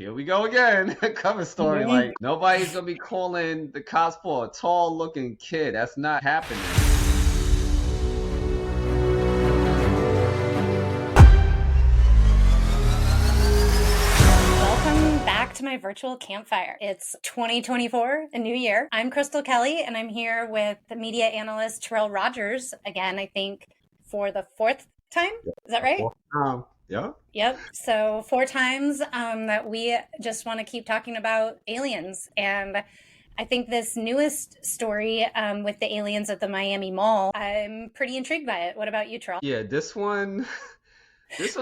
Here we go again. Cover story. Like, nobody's gonna be calling the cops for a tall looking kid. That's not happening. Welcome back to My Virtual Campfire. It's 2024, a new year. I'm Crystal Kelly, and I'm here with the media analyst Terrell Rogers. Again, I think for the fourth time. Is that right? Yeah. Yep. So 4 times that we just want to keep talking about aliens. And I think this newest story with the aliens at the Miami Mall, I'm pretty intrigued by it. What about you, Terrell? Yeah, this was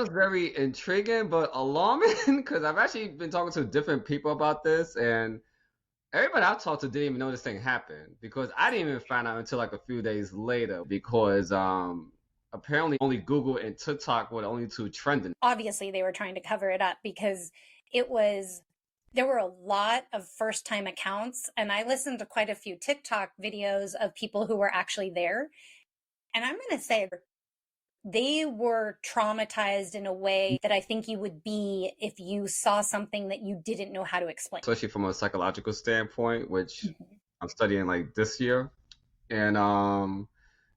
very intriguing but alarming because I've actually been talking to different people about this, and everybody I've talked to didn't even know this thing happened because I didn't even find out until like a few days later because apparently only Google and TikTok were the only 2 trending. Obviously, they were trying to cover it up because there were a lot of first-time accounts, and I listened to quite a few TikTok videos of people who were actually there. And I'm going to say they were traumatized in a way that I think you would be if you saw something that you didn't know how to explain. Especially from a psychological standpoint, which I'm studying like this year. And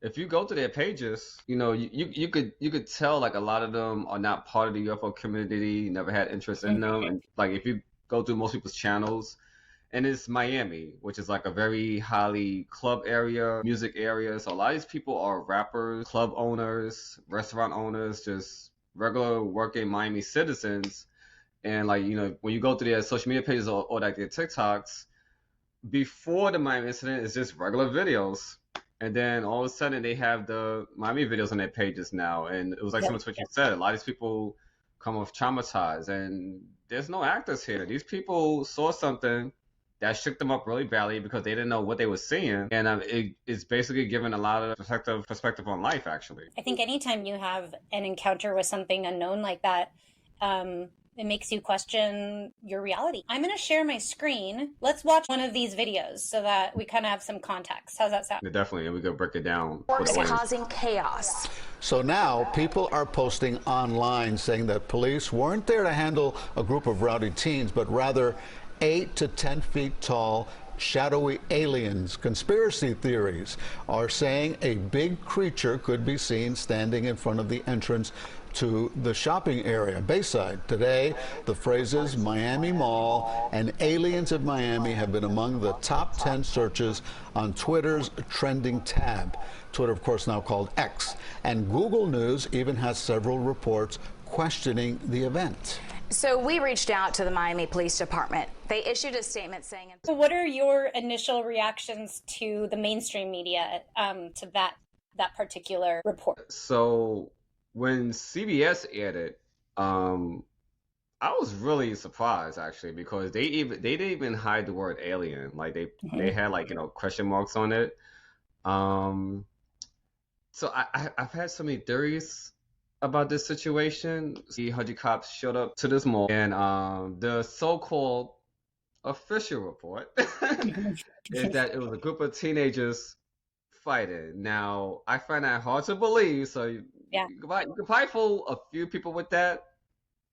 if you go to their pages, you know, you could tell like a lot of them are not part of the UFO community, never had interest in them. And like if you go through most people's channels, and it's Miami, which is like a very highly club area, music area. So a lot of these people are rappers, club owners, restaurant owners, just regular working Miami citizens. And like, you know, when you go through their social media pages or like their TikToks, before the Miami incident, it's just regular videos. And then all of a sudden they have the Miami videos on their pages now. And it was like similar to what you said. A lot of these people come off traumatized, and there's no actors here. These people saw something that shook them up really badly because they didn't know what they were seeing. And it's basically given a lot of perspective on life, actually. I think anytime you have an encounter with something unknown like that, it makes you question your reality. I'm going to share my screen. Let's watch one of these videos so that we kind of have some context. How's that sound? Yeah, definitely, and we could break it down. Causing chaos. So now people are posting online saying that police weren't there to handle a group of rowdy teens, but rather 8 to 10 feet tall shadowy aliens. Conspiracy theories are saying a big creature could be seen standing in front of the entrance to the shopping area, Bayside. Today, the phrases Miami Mall and aliens of Miami have been among the top 10 searches on Twitter's trending tab. Twitter, of course, now called X. And Google News even has several reports questioning the event. So we reached out to the Miami Police Department. They issued a statement saying... So what are your initial reactions to the mainstream media, to that particular report? So when CBS aired it, I was really surprised actually because they didn't even hide the word alien. Like they had like, you know, question marks on it. So I've had so many theories about this situation. 100 cops showed up to this mall, and the so-called official report is that it was a group of teenagers fighting. Now, I find that hard to believe, so you can probably fool a few people with that.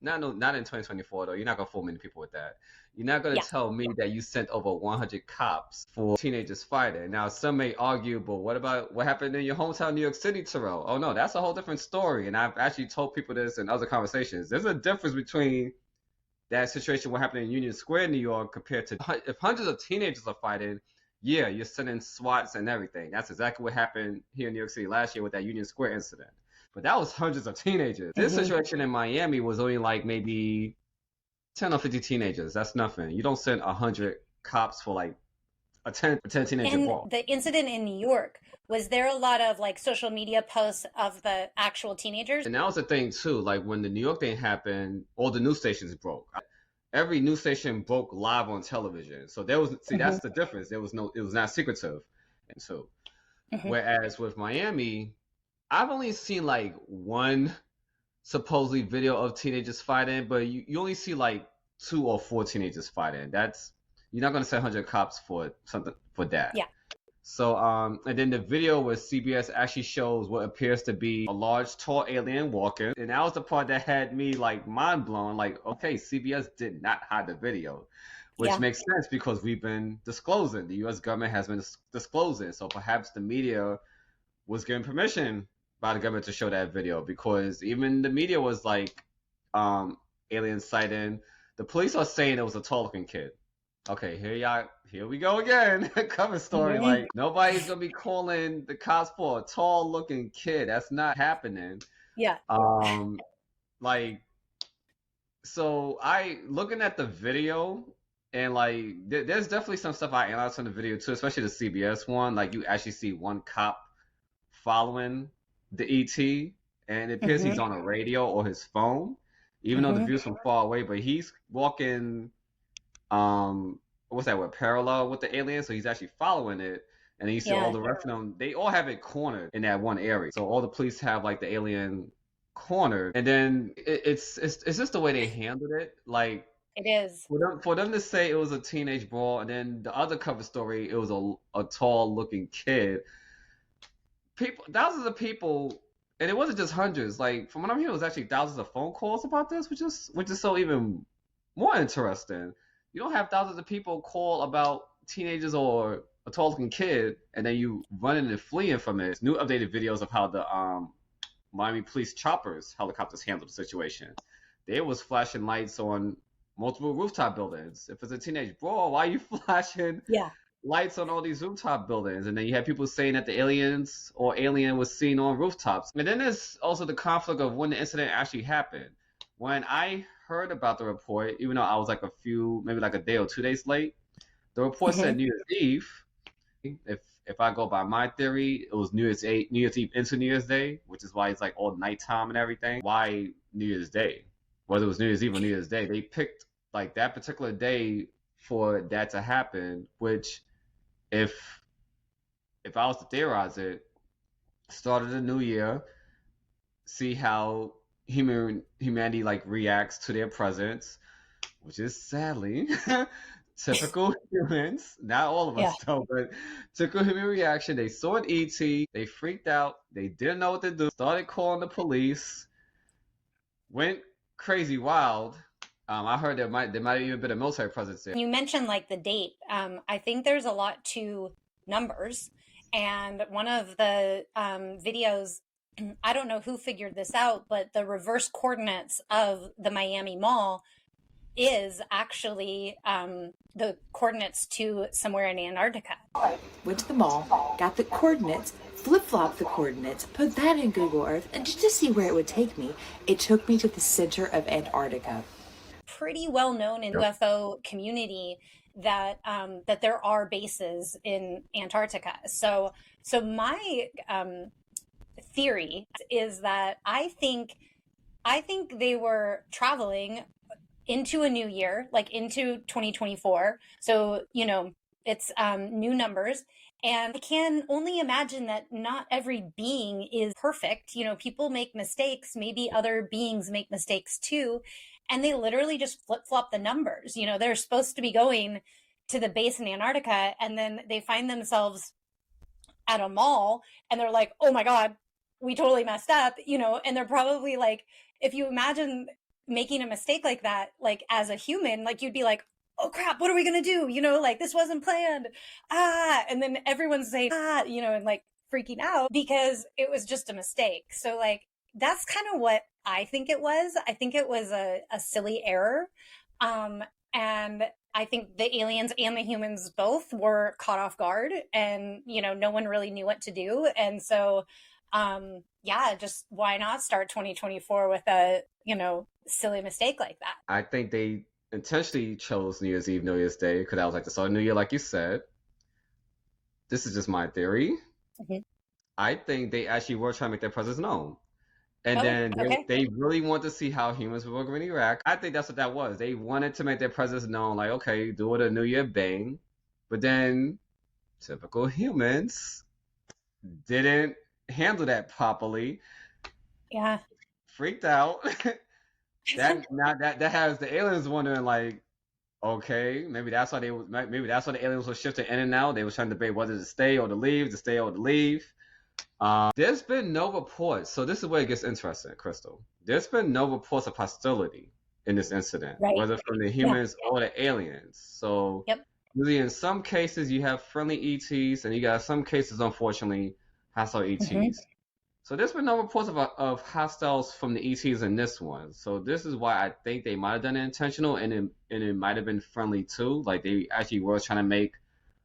Not in 2024 though. You're not gonna fool many people with that. You're not gonna tell me that you sent over 100 cops for teenagers fighting. Now, some may argue, but what about what happened in your hometown, New York City, Terrell? Oh no, that's a whole different story. And I've actually told people this in other conversations. There's a difference between that situation what happened in Union Square, New York, compared to if hundreds of teenagers are fighting. Yeah, you're sending SWATs and everything. That's exactly what happened here in New York City last year with that Union Square incident. But that was hundreds of teenagers. This situation in Miami was only like maybe 10 or 50 teenagers. That's nothing. You don't send 100 cops for like a 10 teenager ball. And the incident in New York, was there a lot of like social media posts of the actual teenagers? And that was the thing too. Like when the New York thing happened, all the news stations broke. Every news station broke live on television. So there was that's the difference. It was not secretive. And so whereas with Miami, I've only seen like one supposedly video of teenagers fighting, but you only see like 2 or 4 teenagers fighting. You're not going to send 100 cops for something for that. Yeah. So, and then the video where CBS actually shows what appears to be a large, tall alien walking. And that was the part that had me like mind blown. Like, okay, CBS did not hide the video, which makes sense because we've been disclosing. The U.S. government has been disclosing. So perhaps the media was given permission by the government to show that video, because even the media was like, alien sighting. The police are saying it was a tall looking kid. Okay, here we go again. Cover story. Like, nobody's gonna be calling the cops for a tall looking kid. That's not happening. Yeah. Like, so I looking at the video, and like there's definitely some stuff I analyzed from the video too, especially the CBS one. Like, you actually see one cop following the ET, and it appears he's on a radio or his phone, even though the view's from far away, but he's walking what's that word, parallel with the alien, so he's actually following it. And then you see all the rest of them, they all have it cornered in that one area. So all the police have like the alien cornered, and then it's just the way they handled it. Like, it is for them to say it was a teenage brawl, and then the other cover story, it was a tall looking kid. People, thousands of people, and it wasn't just hundreds. Like, from what I'm hearing, it was actually thousands of phone calls about this, which is so even more interesting. You don't have thousands of people call about teenagers or a tall looking kid, and then you running and fleeing from it. New updated videos of how the Miami police choppers, helicopters handled the situation. They was flashing lights on multiple rooftop buildings. If it's a teenage brawl, why are you flashing lights on all these rooftop buildings? And then you have people saying that the alien was seen on rooftops. And then there's also the conflict of when the incident actually happened. When I heard about the report, even though I was like maybe like a day or 2 days late, the report said New Year's Eve. If I go by my theory, it was New Year's Eve into New Year's Day, which is why it's like all nighttime and everything. Why New Year's Day? Whether it was New Year's Eve or New Year's Day, they picked like that particular day for that to happen, which if I was to theorize it, started a new year, see how humanity like reacts to their presence, which is sadly typical humans, not all of us though, but typical human reaction. They saw an ET, they freaked out, they didn't know what to do, started calling the police, went crazy wild. I heard there might have even been a military presence there. You mentioned like the date. I think there's a lot to numbers, and one of the videos, I don't know who figured this out, but the reverse coordinates of the Miami Mall is actually the coordinates to somewhere in Antarctica. Went to the mall, got the coordinates, flip-flopped the coordinates, put that in Google Earth, and just to see where it would take me, it took me to the center of Antarctica. Pretty well known in the UFO community that that there are bases in Antarctica. So my theory is that I think they were traveling into a new year, like into 2024. So, it's new numbers. And I can only imagine that not every being is perfect. People make mistakes. Maybe other beings make mistakes too. And they literally just flip-flop the numbers. They're supposed to be going to the base in Antarctica, and then they find themselves at a mall, and they're like, oh my God, we totally messed up, and they're probably like, if you imagine making a mistake like that, like as a human, like you'd be like, oh crap, what are we going to do? Like this wasn't planned. And then everyone's saying, and like freaking out because it was just a mistake. So like, that's kind of what I think it was. I think it was a silly error. And I think the aliens and the humans both were caught off guard, and, no one really knew what to do. And so, just why not start 2024 with a, silly mistake like that? I think they intentionally chose New Year's Eve, New Year's Day, because I was like the start of New Year, like you said. This is just my theory. I think they actually were trying to make their presence known. And they really want to see how humans were going to react. I think that's what that was. They wanted to make their presence known, like, okay, do it a New Year bang. But then typical humans didn't handle that properly. Yeah. Freaked out. That has the aliens wondering, like, Okay, maybe that's why the aliens were shifting in and out. They were trying to debate whether to stay or to leave, to stay or to leave. There's been no reports, so this is where it gets interesting, Crystal. There's been no reports of hostility in this incident, Right. whether from the Yeah. humans or the aliens. So Yep. usually in some cases you have friendly ETs, and you got some cases, unfortunately, hostile ETs. So there's been no reports of hostiles from the ETs in this one. So this is why I think they might have done it intentional, and it might have been friendly too. Like they actually were trying to make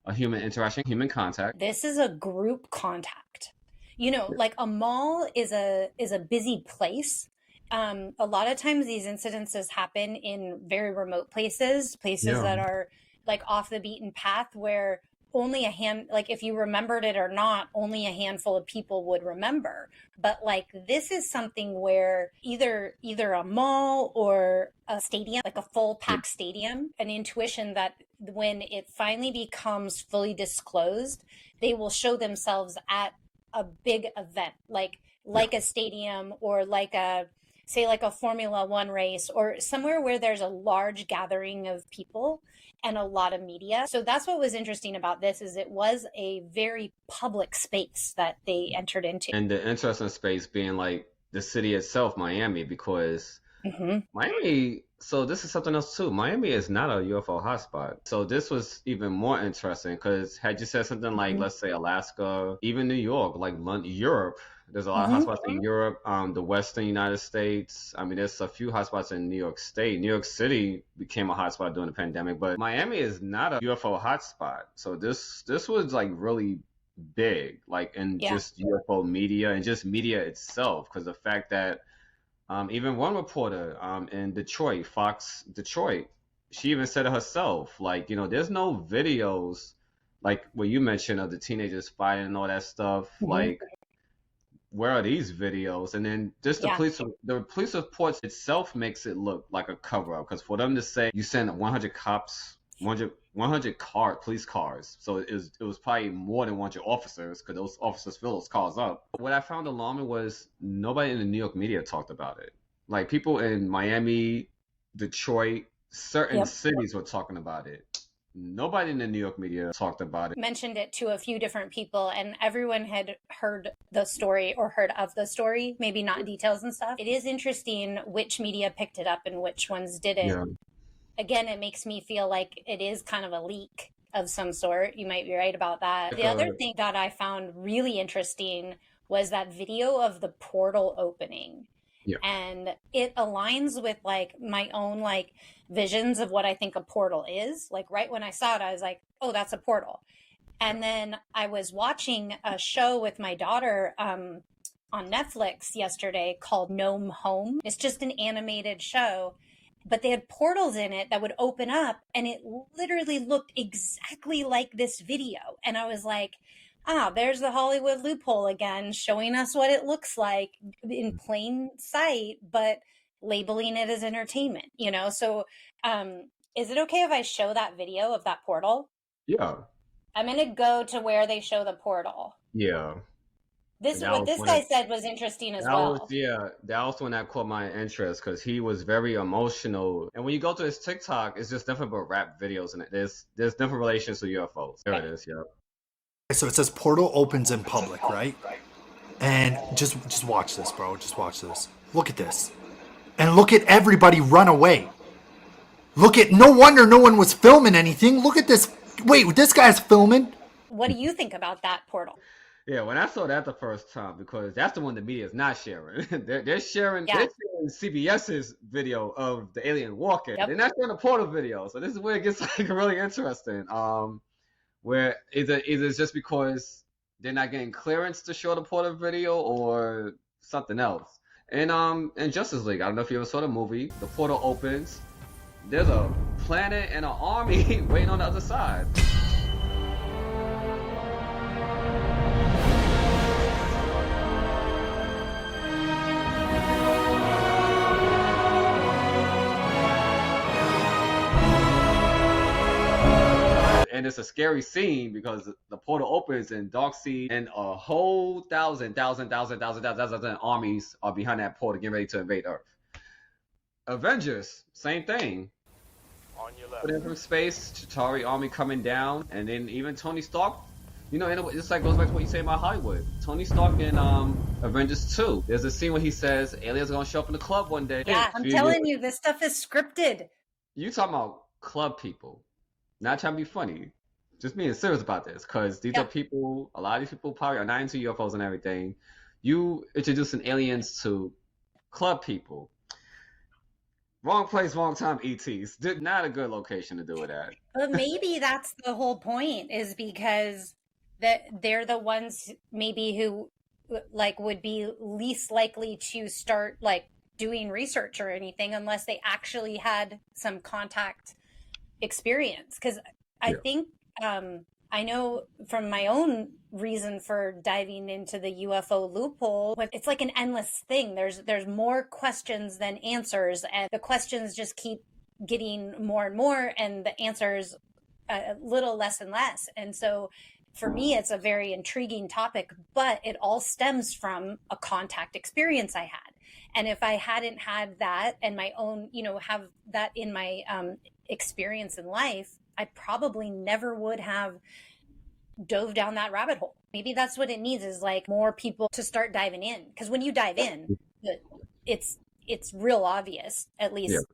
a human interaction, human contact. This is a group contact. You know, like a mall is a busy place. A lot of times these incidences happen in very remote places Yeah. that are like off the beaten path, where only like if you remembered it or not, only a handful of people would remember. But like this is something where either a mall or a stadium, like a full packed stadium, an intuition that when it finally becomes fully disclosed, they will show themselves at a big event, like a stadium, or like a Formula One race, or somewhere where there's a large gathering of people and a lot of media. So that's what was interesting about this, is it was a very public space that they entered into. And the interesting space being like the city itself, Miami, because Miami, so this is something else too. Miami is not a UFO hotspot. So this was even more interesting because had you said something like, let's say Alaska, even New York, like Europe, there's a lot of hotspots in Europe, the Western United States. I mean, there's a few hotspots in New York State. New York City became a hotspot during the pandemic, but Miami is not a UFO hotspot. So this was like really big, like in just UFO media and just media itself, because the fact that even one reporter in Detroit, Fox Detroit, she even said it herself, like, you know, there's no videos like what you mentioned of the teenagers fighting and all that stuff. Like, where are these videos? And then just the police reports itself makes it look like a cover up, because for them to say you send 100 cops, 100 police cars, so it was probably more than 100 officers, because those officers fill those cars up. What I found alarming was nobody in the New York media talked about it. Like people in Miami, Detroit, certain cities were talking about it. Nobody in the New York media talked about it. Mentioned it to a few different people, and everyone had heard the story or heard of the story, maybe not details and stuff. It is interesting which media picked it up and which ones didn't. Yeah. Again, it makes me feel like it is kind of a leak of some sort. You might be right about that. The other thing that I found really interesting was that video of the portal opening. Yeah. And it aligns with like my own like visions of what I think a portal is. Like right when I saw it, I was like, oh, that's a portal. And then I was watching a show with my daughter on Netflix yesterday called Gnome Home. It's just an animated show, but they had portals in it that would open up, and it literally looked exactly like this video. And I was like, there's the Hollywood loophole again, showing us what it looks like in plain sight, but labeling it as entertainment, you know? So is it okay if I show that video of that portal? Yeah. I'm going to go to where they show the portal. Yeah. What this guy said was interesting as well. That was when that caught my interest, because he was very emotional. And when you go to his TikTok, it's just nothing but rap videos, and there's different relations to UFOs. There it is, yeah. So it says portal opens in public, right? And just watch this, bro. Just watch this. Look at this. And look at everybody run away. No wonder no one was filming anything. Look at this. Wait, this guy's filming. What do you think about that portal? Yeah, when I saw that the first time, because that's the one the media is not sharing. they're sharing CBS's video of the alien walking. They're not sharing the portal video. So this is where it gets like really interesting. Where either it's just because they're not getting clearance to show the portal video or something else. And in Justice League, I don't know if you ever saw the movie, the portal opens, there's a planet and an army waiting on the other side. And it's a scary scene because the portal opens and Darkseid and a whole thousand armies are behind that portal getting ready to invade Earth. Avengers, same thing. Put in from space, Chitauri army coming down, and then even Tony Stark. You know, it's like goes back to what you say about Hollywood. Tony Stark in Avengers 2. There's a scene where he says aliens are gonna show up in the club one day. Yeah, I'm telling you, this stuff is scripted. You talking about club people? Not trying to be funny, just being serious about this, because these are people. A lot of these people probably are not into UFOs and everything. You introducing aliens to club people. Wrong place, wrong time, ETs. Not a good location to do it at. But maybe that's the whole point, is because they're the ones maybe who like would be least likely to start like doing research or anything unless they actually had some contact experience. Because I think I know from my own reason for diving into the UFO loophole, it's like an endless thing. There's more questions than answers, and the questions just keep getting more and more, and the answers a little less and less. And so for me, it's a very intriguing topic, but it all stems from a contact experience I had. And if I hadn't had that and my own, have that in my experience in life, I probably never would have dove down that rabbit hole. Maybe that's what it needs, is like more people to start diving in. Because when you dive in, it's real obvious. At least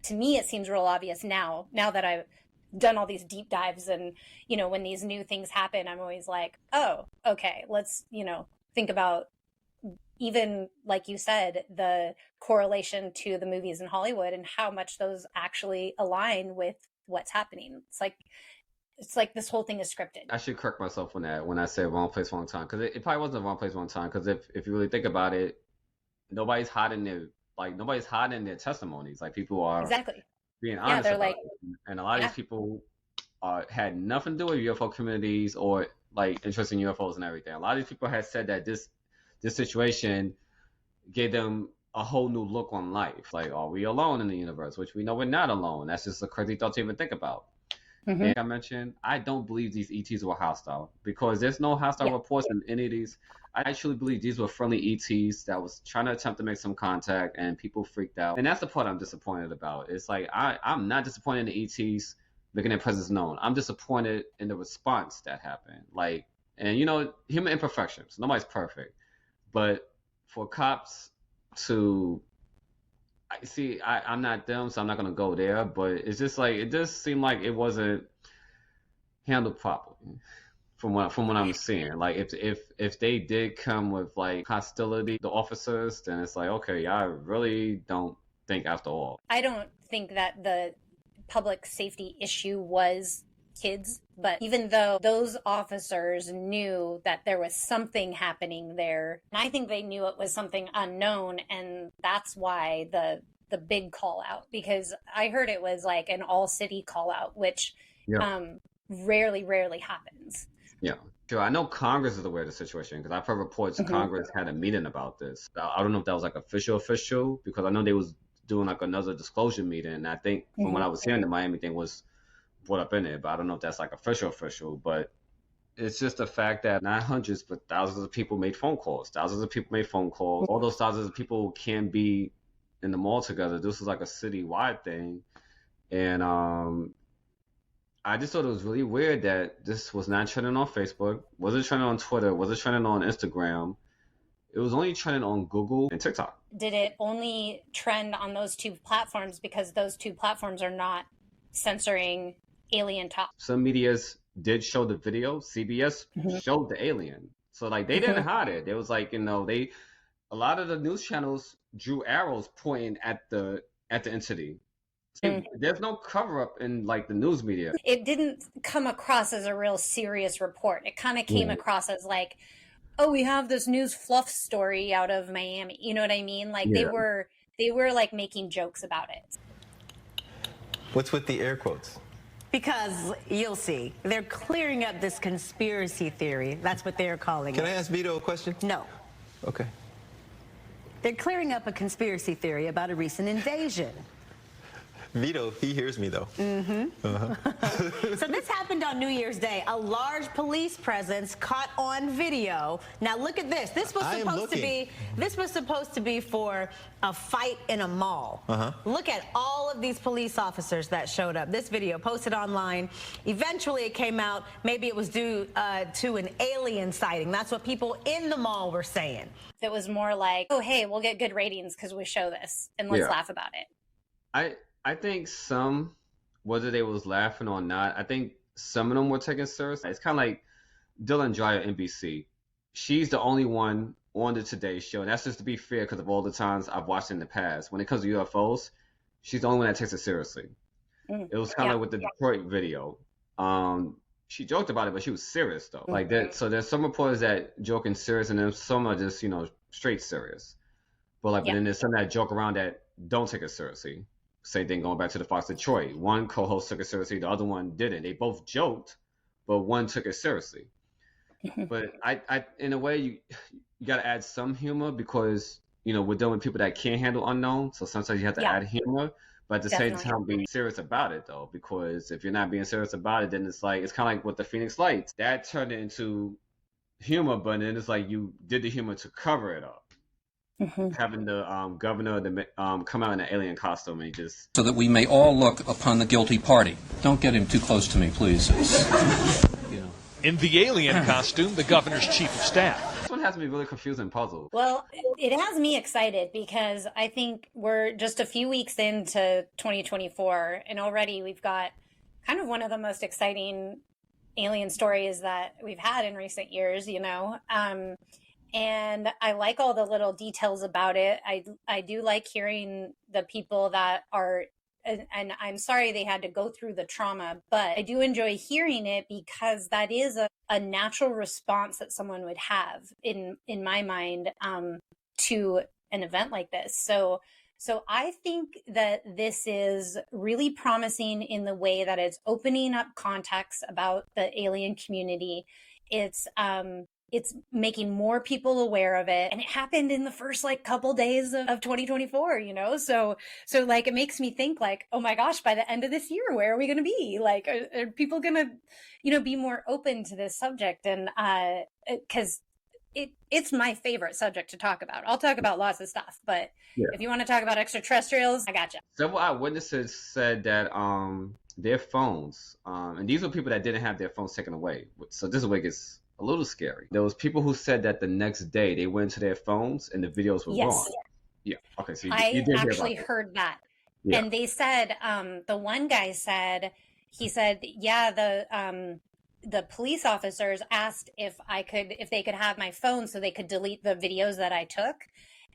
to me, it seems real obvious now that I've done all these deep dives. And, when these new things happen, I'm always like, oh, okay, let's, think about, even like you said, the correlation to the movies in Hollywood and how much those actually align with what's happening. It's like this whole thing is scripted. I should correct myself on that when I say wrong place, wrong time, because it probably wasn't the wrong place, wrong time. Because if you really think about it, nobody's hiding their testimonies. Like, people are being honest about it. And a lot of these people had nothing to do with UFO communities or like interest in UFOs and everything. A lot of these people had said that this situation gave them a whole new look on life. Like, are we alone in the universe? Which we know we're not alone. That's just a crazy thought to even think about. Mm-hmm. And I mentioned, I don't believe these ETs were hostile, because there's no hostile reports in any of these. I actually believe these were friendly ETs that was trying to attempt to make some contact, and people freaked out. And that's the part I'm disappointed about. It's like, I'm not disappointed in the ETs making their presence known. I'm disappointed in the response that happened. Like, and human imperfections. Nobody's perfect. But for cops to... I'm not them, so I'm not going to go there, but it's just like, it does seem like it wasn't handled properly from what I'm seeing. Like, if they did come with like hostility, the officers, then it's like, okay, I really don't think after all. I don't think that the public safety issue was kids, but even though those officers knew that there was something happening there, and I think they knew it was something unknown, and that's why the big call out, because I heard it was like an all city call out, which rarely happens. Yeah, sure. I know Congress is aware of the situation, because I've heard reports Congress had a meeting about this. I don't know if that was like official, because I know they was doing like another disclosure meeting, and I think from what I was hearing, the Miami thing was brought up in it, but I don't know if that's like official, but it's just the fact that not hundreds, but thousands of people made phone calls. All those thousands of people can't be in the mall together. This was like a citywide thing. And I just thought it was really weird that this was not trending on Facebook, wasn't trending on Twitter, wasn't trending on Instagram. It was only trending on Google and TikTok. Did it only trend on those two platforms because those two platforms are not censoring alien talk? Some medias did show the video. CBS showed the alien, so like they didn't hide it. It was like, a lot of the news channels drew arrows pointing at the entity. There's no cover up in like the news media. It didn't come across as a real serious report. It kind of came across as like, oh, we have this news fluff story out of Miami. You know what I mean? Like they were like making jokes about it. What's with the air quotes? Because you'll see, they're clearing up this conspiracy theory. That's what they're calling it. Can I ask Vito a question? No. Okay. They're clearing up a conspiracy theory about a recent invasion. Vito, he hears me though. So this happened on New Year's Day. A large police presence caught on video. Now look at this. This was supposed to be for a fight in a mall. Look at all of these police officers that showed up. This video posted online. Eventually it came out maybe it was due to an alien sighting. That's what people in the mall were saying. It was more like, oh, hey, we'll get good ratings because we show this and let's laugh about it. I think some, whether they was laughing or not, I think some of them were taken seriously. It's kind of like Dylan Dreyer, NBC. She's the only one on the Today Show. And that's just to be fair because of all the times I've watched in the past. When it comes to UFOs, she's the only one that takes it seriously. It was kind of like with the Detroit video. She joked about it, but she was serious though. Like that. So there's some reporters that joking serious, and then some are just straight serious. But but then there's some that joke around that don't take it seriously. Same thing going back to the Fox Detroit. One co-host took it seriously, the other one didn't. They both joked, but one took it seriously. But I in a way you got to add some humor because we're dealing with people that can't handle unknown. So sometimes you have to add humor. But at the same time, being serious about it, though, because if you're not being serious about it, then it's kind of like with the Phoenix Lights. That turned into humor, but then it's like you did the humor to cover it up. Having the governor come out in an alien costume and just... So that we may all look upon the guilty party. Don't get him too close to me, please. In the alien costume, the governor's chief of staff. This one has me really confused and puzzled. Well, it has me excited because I think we're just a few weeks into 2024 and already we've got kind of one of the most exciting alien stories that we've had in recent years, and I like all the little details about it. I do like hearing the people that are, and I'm sorry they had to go through the trauma, but I do enjoy hearing it because that is a natural response that someone would have in my mind to an event like this. So I think that this is really promising in the way that it's opening up context about the alien community. It's making more people aware of it. And it happened in the first couple days of 2024, So it makes me think oh my gosh, by the end of this year, where are we going to be? Are people going to, be more open to this subject? And, cause it's my favorite subject to talk about. I'll talk about lots of stuff, but if you want to talk about extraterrestrials, I gotcha. Several eyewitnesses said that, their phones, and these were people that didn't have their phones taken away. So this is where it gets a little scary. There was people who said that the next day they went to their phones and the videos were gone. Yeah. Okay. So you did actually heard that. Yeah. And they said, the one guy said, the police officers asked if they could have my phone so they could delete the videos that I took.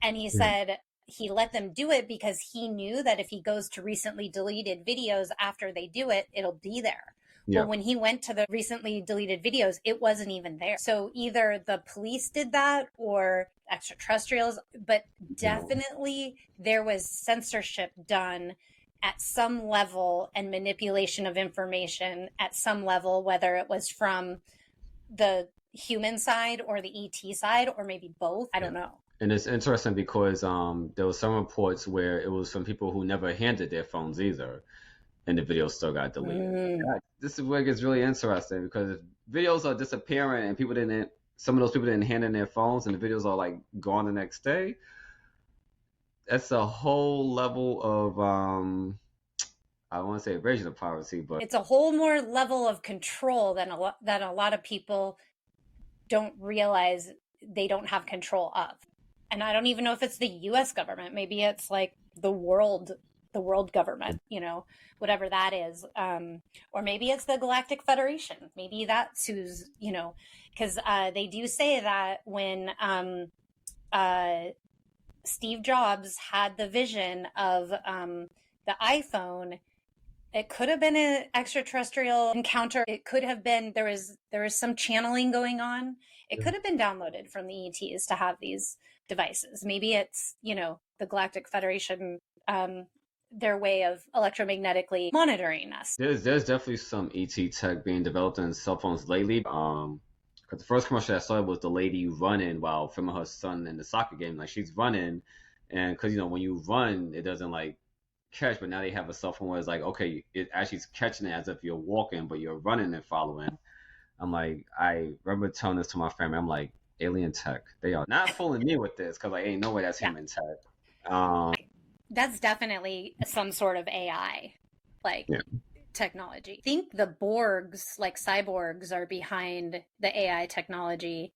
And he said he let them do it because he knew that if he goes to recently deleted videos after they do it, it'll be there. Yeah. Well, when he went to the recently deleted videos, it wasn't even there. So either the police did that or extraterrestrials, but definitely there was censorship done at some level and manipulation of information at some level, whether it was from the human side or the ET side or maybe both. I don't know. And it's interesting because there was some reports where it was from people who never handed their phones either. And the video still got deleted. This is where it gets really interesting because if videos are disappearing and some of those people didn't hand in their phones and the videos are gone the next day, that's a whole level of, I don't want to say evasion of privacy, but it's a whole more level of control that a lot of people don't realize they don't have control of. And I don't even know if it's the U.S. government. Maybe it's the world government, whatever that is. Or maybe it's the Galactic Federation. Maybe that's who's, because they do say that when Steve Jobs had the vision of the iPhone, it could have been an extraterrestrial encounter. It could have been, there was some channeling going on. It could have been downloaded from the ETs to have these devices. Maybe it's, the Galactic Federation, their way of electromagnetically monitoring us. There's definitely some ET tech being developed in cell phones lately. Because the first commercial I saw was the lady running while filming her son in the soccer game. She's running, and because when you run, it doesn't catch, but now they have a cell phone where it's like, okay, it actually is catching it as if you're walking, but you're running and following. I'm like, I remember telling this to my family. I'm like, alien tech, they are not fooling me with this, because like, ain't no way that's human tech. That's definitely some sort of AI, like technology. I think the Borgs, like cyborgs, are behind the AI technology,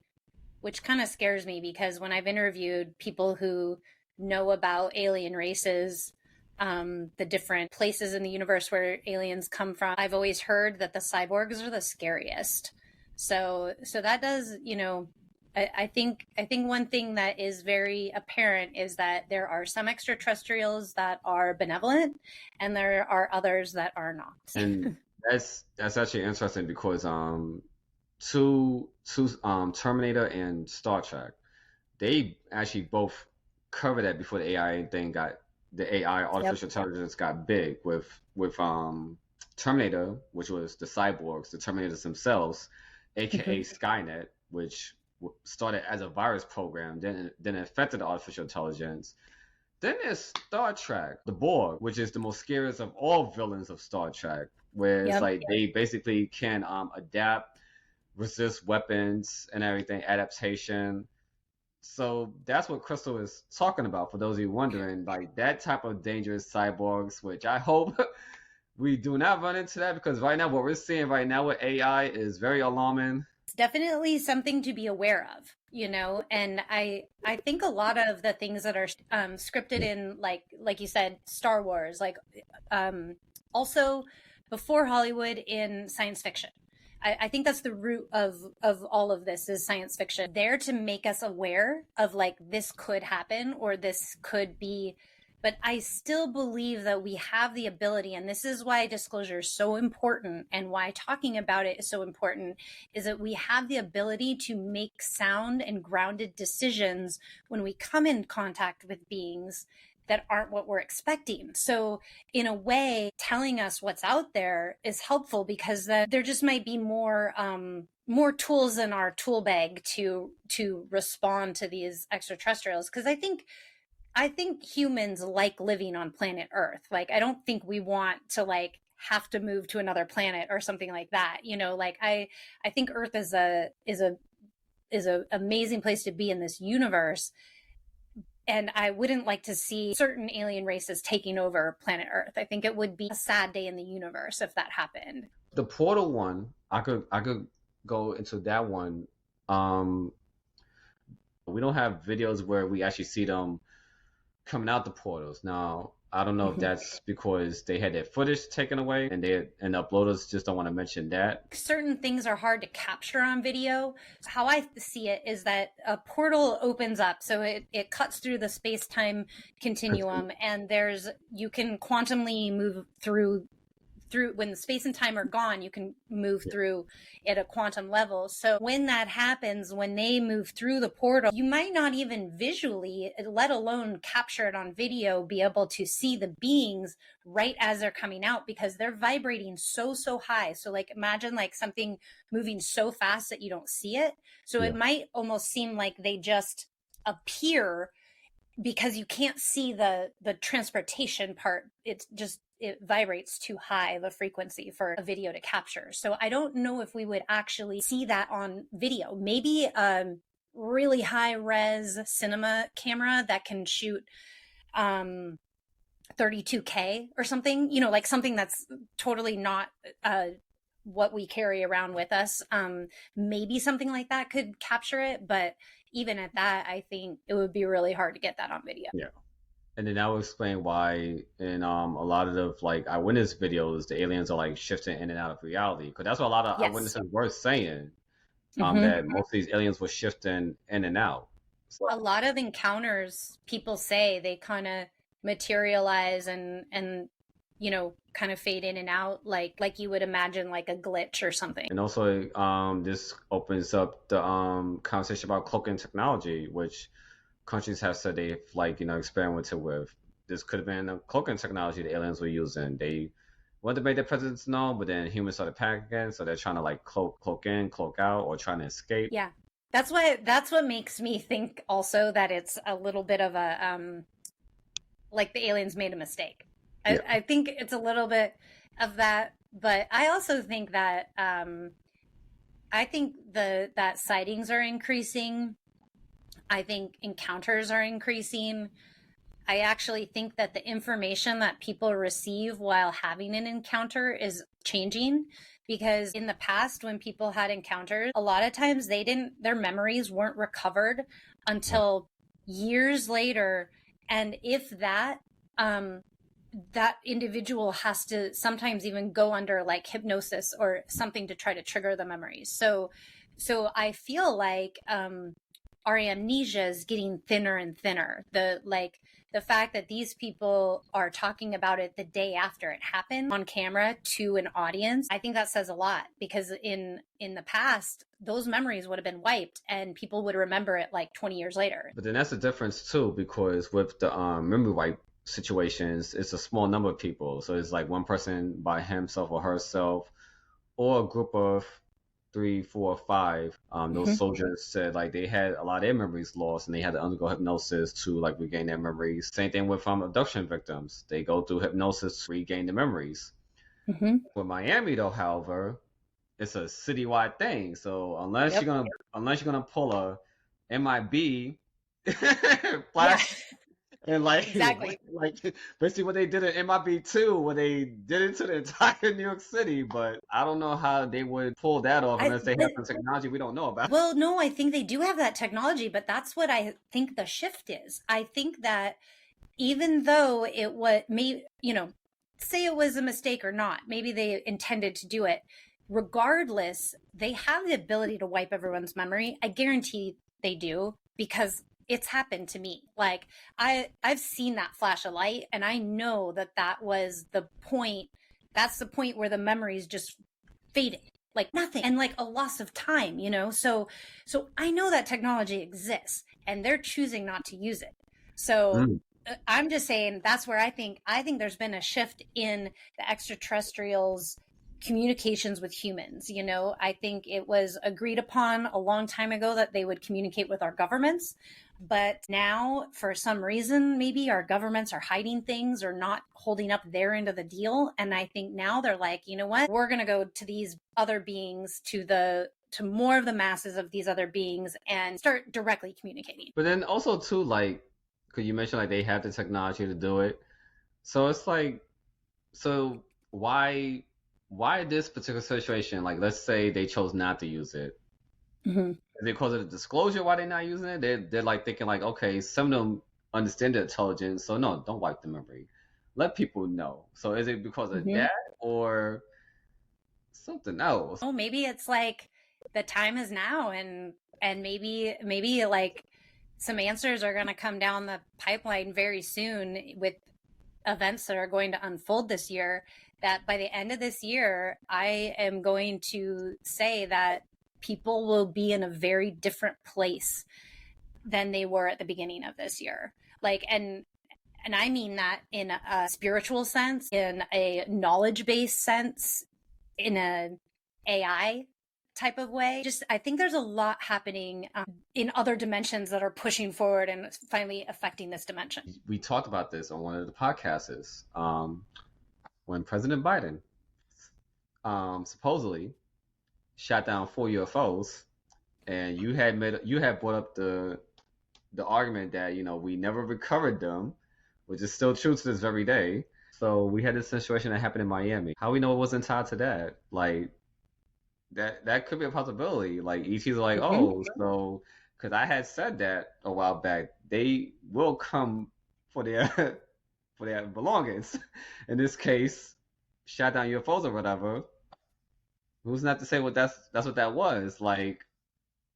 which kind of scares me, because when I've interviewed people who know about alien races, the different places in the universe where aliens come from, I've always heard that the cyborgs are the scariest. So that does, you know, I think one thing that is very apparent is that there are some extraterrestrials that are benevolent, and there are others that are not. And that's actually interesting, because two Terminator and Star Trek, they actually both covered that before the AI thing got artificial intelligence got big with Terminator, which was the cyborgs, the Terminators themselves, aka Skynet, which started as a virus program, then affected artificial intelligence. Then there's Star Trek, the Borg, which is the most scariest of all villains of Star Trek, where it's like they basically can adapt, resist weapons and everything, adaptation. So that's what Crystal is talking about, for those of you wondering, like that type of dangerous cyborgs, which I hope we do not run into that, because right now what we're seeing right now with AI is very alarming. It's definitely something to be aware of, you know, and I think a lot of the things that are scripted in, like you said, Star Wars, like also before Hollywood, in science fiction. I think that's the root of all of this, is science fiction. There to make us aware of, like, this could happen or this could be. But I still believe that we have the ability, and this is why disclosure is so important and why talking about it is so important, is that we have the ability to make sound and grounded decisions when we come in contact with beings that aren't what we're expecting. So in a way, telling us what's out there is helpful, because there just might be more tools in our tool bag to respond to these extraterrestrials. Because I think humans like living on planet Earth. Like, I don't think we want to like have to move to another planet or something like that. You know, like I think Earth is a amazing place to be in this universe. And I wouldn't like to see certain alien races taking over planet Earth. I think it would be a sad day in the universe if that happened. The Portal one, I could go into that one. We don't have videos where we actually see them coming out the portals. Now, I don't know if that's because they had their footage taken away and the uploaders just don't want to mention that. Certain things are hard to capture on video. How I see it is that a portal opens up, so it cuts through the space-time continuum, and you can quantumly move through when the space and time are gone, you can move through at a quantum level. So when that happens, when they move through the portal, you might not even visually, let alone capture it on video, be able to see the beings right as they're coming out, because they're vibrating so high. So like, imagine like something moving so fast that you don't see it. So it might almost seem like they just appear, because you can't see the transportation part. It vibrates too high of a frequency for a video to capture. So I don't know if we would actually see that on video. Maybe a really high res cinema camera that can shoot 32K or something, you know, like something that's totally not what we carry around with us. Maybe something like that could capture it, but even at that, I think it would be really hard to get that on video. Yeah. And then that will explain why in a lot of the like eyewitness videos, the aliens are like shifting in and out of reality. Because that's what a lot of eyewitnesses were saying, that most of these aliens were shifting in and out. So, a lot of encounters, people say they kind of materialize and you know, kind of fade in and out, like you would imagine, like a glitch or something. And also, this opens up the conversation about cloaking technology, which countries have said they've experimented with. This could have been the cloaking technology the aliens were using. They wanted to make their presidents know, but then humans started panicking, so they're trying to like cloak in, cloak out, or trying to escape. Yeah, that's what makes me think also that it's a little bit of a like the aliens made a mistake. I think it's a little bit of that, but I also think that I think that sightings are increasing. I think encounters are increasing. I actually think that the information that people receive while having an encounter is changing, because in the past when people had encounters, a lot of times their memories weren't recovered until years later. And if that, that individual has to sometimes even go under like hypnosis or something to try to trigger the memories. So I feel like our amnesia is getting thinner and thinner. The fact that these people are talking about it the day after it happened on camera to an audience, I think that says a lot, because in the past, those memories would have been wiped and people would remember it like 20 years later. But then that's the difference too, because with the memory wipe situations, it's a small number of people. So it's like one person by himself or herself, or a group of 3, 4, 5. Those soldiers said like they had a lot of their memories lost and they had to undergo hypnosis to like regain their memories. Same thing with abduction victims. They go through hypnosis to regain the memories. With Miami though, however, it's a citywide thing. So unless you're gonna pull a MIB flash and like exactly like basically what they did in MIB 2, when they did it to the entire New York City, but I don't know how they would pull that off unless they have some technology we don't know about. Well, no, I think they do have that technology, but that's what I think the shift is. I think that even though it was, say it was a mistake or not, maybe they intended to do it. Regardless, they have the ability to wipe everyone's memory. I guarantee they do, because it's happened to me. Like I've seen that flash of light, and I know that was the point. That's the point where the memories just faded, like nothing, and like a loss of time, So I know that technology exists, and they're choosing not to use it. So I'm just saying that's where I think there's been a shift in the extraterrestrials' communications with humans. I think it was agreed upon a long time ago that they would communicate with our governments, but now for some reason maybe our governments are hiding things or not holding up their end of the deal, and I think now they're like, you know what, we're going to go to these other beings, to more of the masses of these other beings, and start directly communicating. But then also too, like, because you mentioned like they have the technology to do it, so it's like, so why this particular situation? Like, let's say they chose not to use it. Is it because of the disclosure why they're not using it? They're like thinking like, okay, some of them understand the intelligence, so no, don't wipe the memory. Let people know. So is it because of that or something else? Oh, maybe it's like the time is now, and maybe like some answers are going to come down the pipeline very soon with events that are going to unfold this year, that by the end of this year, I am going to say that people will be in a very different place than they were at the beginning of this year. Like, and I mean that in a spiritual sense, in a knowledge-based sense, in an AI type of way. Just, I think there's a lot happening in other dimensions that are pushing forward and finally affecting this dimension. We talked about this on one of the podcasts when President Biden supposedly shot down 4 UFOs, and you had brought up the argument that we never recovered them, which is still true to this very day. So we had this situation that happened in Miami. How we know it wasn't tied to that? Like, that could be a possibility. Like, ETs are like, so because I had said that a while back, they will come for their belongings. In this case, shot down UFOs or whatever. Who's not to say that's what that was? Like,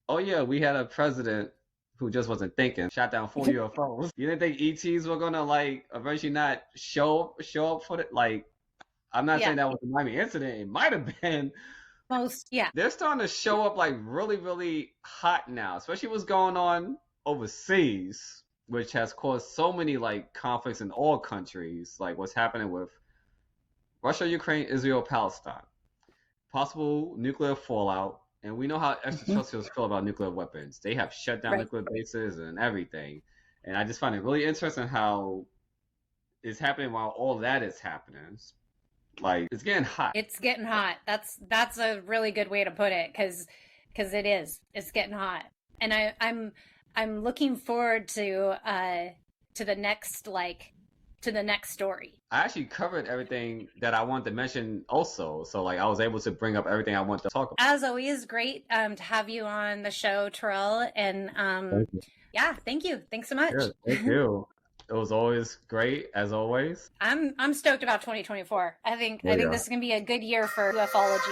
oh yeah, we had a president who just wasn't thinking, shot down 4 UFOs. You didn't think ETs were gonna like eventually not show up for it? Like, I'm not saying that was the Miami incident. It might have been. Most, yeah. They're starting to show up like really, really hot now, especially what's going on overseas, which has caused so many like conflicts in all countries, like what's happening with Russia, Ukraine, Israel, Palestine, possible nuclear fallout. And we know how extraterrestrials feel about nuclear weapons. They have shut down nuclear bases and everything. And I just find it really interesting how is happening while all that is happening. Like, it's getting hot. It's getting hot. That's a really good way to put it, because it is. It's getting hot, and I'm looking forward to the next story. I actually covered everything that I wanted to mention also, so like I was able to bring up everything I want to talk about. As always, great to have you on the show, Terrell, and thank you. Thanks so much. Yeah, thank you. It was always great, as always. I'm stoked about 2024. I think this is gonna be a good year for ufology.